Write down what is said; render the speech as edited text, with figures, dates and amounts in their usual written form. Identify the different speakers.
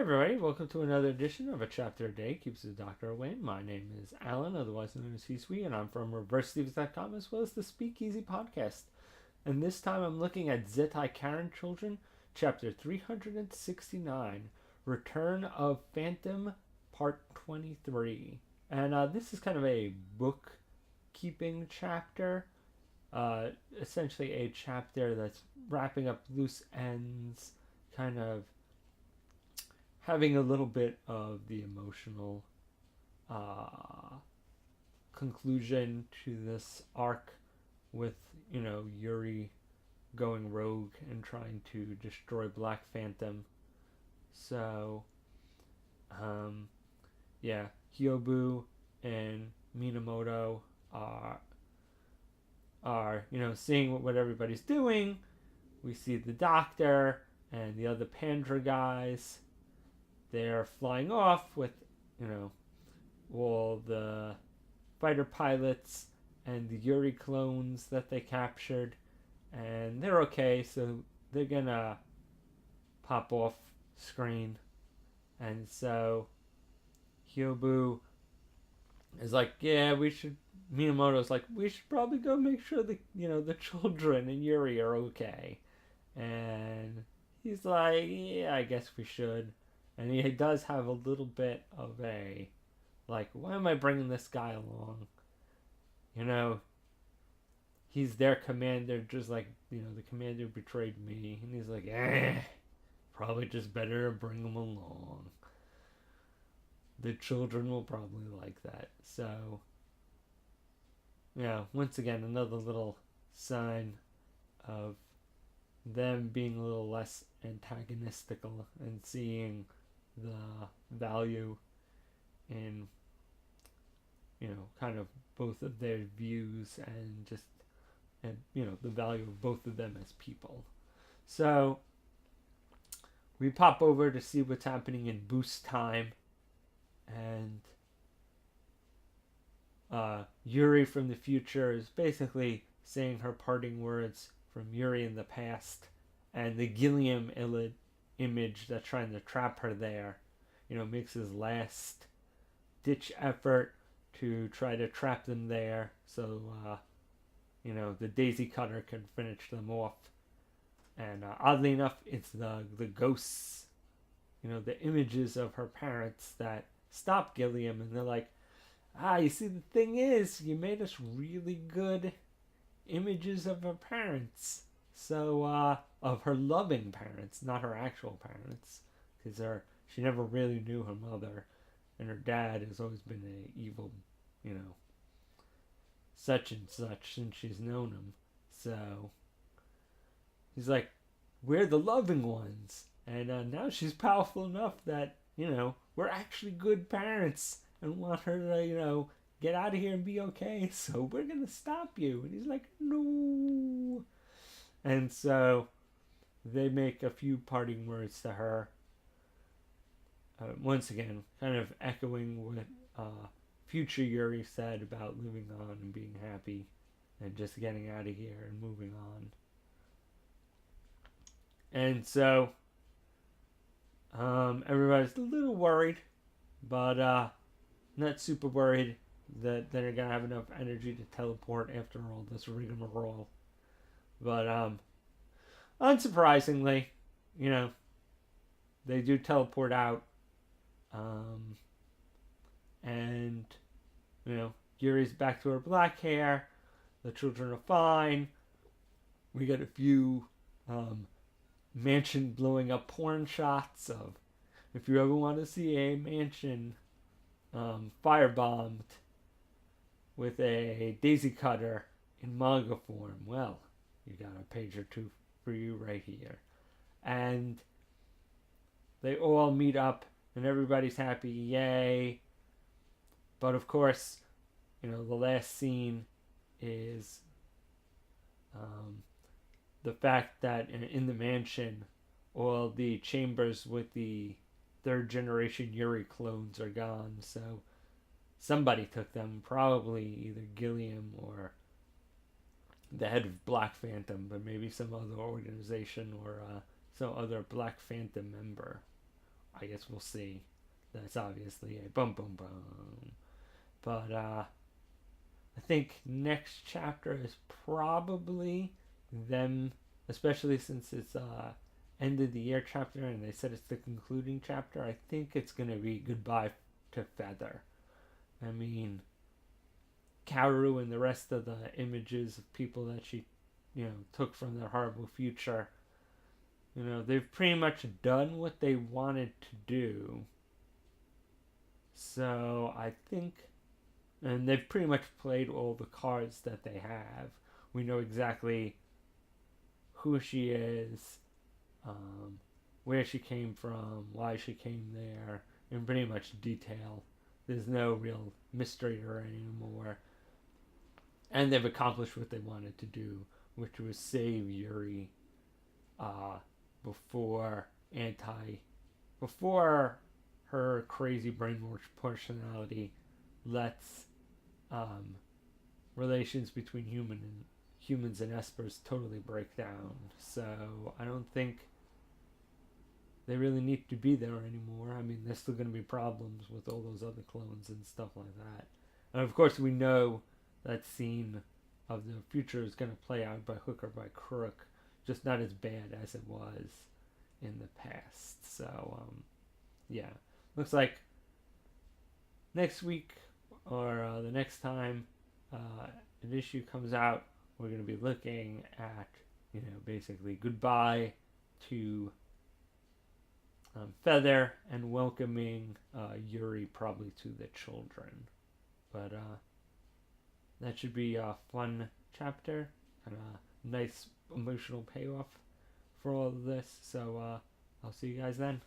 Speaker 1: everybody, welcome to another edition of A Chapter a Day Keeps the Doctor Away. My name is Alan, otherwise known as C-Suite, and I'm from ReverseThieves.com as well as the Speakeasy Podcast. And this time I'm looking at Zettai Karen Children, Chapter 369, Return of Phantom, Part 23. And this is kind of a bookkeeping chapter, essentially a chapter that's wrapping up loose ends, kind of having a little bit of the emotional conclusion to this arc with, Yuri going rogue and trying to destroy Black Phantom. So, Hyobu and Minamoto are seeing what everybody's doing. We see the doctor and the other Pandra guys. They're flying off with, all the fighter pilots and the Yuri clones that they captured. And they're okay, so they're gonna pop off screen. And so Hyobu is like, yeah, Minamoto's like, we should probably go make sure the children and Yuri are okay. And he's like, yeah, I guess we should. And he does have a little bit of a, like, why am I bringing this guy along? He's their commander, just like, the commander betrayed me. And he's like, probably just better to bring him along. The children will probably like that. So, once again, another little sign of them being a little less antagonistical and seeing the value in kind of both of their views and the value of both of them as people. So we pop over to see what's happening in Boost Time, and Yuri from the future is basically saying her parting words from Yuri in the past, and the Gilliam image that's trying to trap her there, makes his last ditch effort to try to trap them there so, the Daisy Cutter can finish them off. And oddly enough, it's the ghosts, the images of her parents that stop Gilliam, and they're like, you see, the thing is, you made us really good images of her parents. So, of her loving parents, not her actual parents, because she never really knew her mother, and her dad has always been an evil, such and such since she's known him. So he's like, we're the loving ones, and now she's powerful enough that we're actually good parents and want her to get out of here and be okay. So we're gonna stop you. And he's like, no. And so they make a few parting words to her. Once again, kind of echoing what future Yuri said about living on and being happy and just getting out of here and moving on. And so everybody's a little worried, but not super worried that they're going to have enough energy to teleport after all this rigmarole. But unsurprisingly, they do teleport out. And, Yuri's back to her black hair. The children are fine. We get a few mansion blowing up porn shots of, if you ever want to see a mansion firebombed with a daisy cutter in manga form, well, you got a page or two for you right here. And they all meet up and everybody's happy, yay. But of course, the last scene is the fact that in the mansion, all the chambers with the third generation Yuri clones are gone. So somebody took them, probably either Gilliam or the head of Black Phantom, but maybe some other organization or some other Black Phantom member I guess we'll see. That's obviously a boom boom boom. But I think next chapter is probably them, especially since it's end of the year chapter and they said it's the concluding chapter. I think it's gonna be goodbye to Feather. I mean, Kaoru and the rest of the images of people that she, took from their horrible future. They've pretty much done what they wanted to do. So I think, and they've pretty much played all the cards that they have. We know exactly who she is, where she came from, why she came there, in pretty much detail. There's no real mystery to her anymore. And they've accomplished what they wanted to do, which was save Yuri before before her crazy brainwashed personality lets relations between humans and espers totally break down. So I don't think they really need to be there anymore. I mean, there's still going to be problems with all those other clones and stuff like that. And of course, we know that scene of the future is going to play out by hook or by crook, just not as bad as it was in the past. So, yeah. Looks like next week or the next time an issue comes out, we're going to be looking at, basically goodbye to Feather and welcoming Yuri probably to the children. But that should be a fun chapter and a nice emotional payoff for all of this. So I'll see you guys then.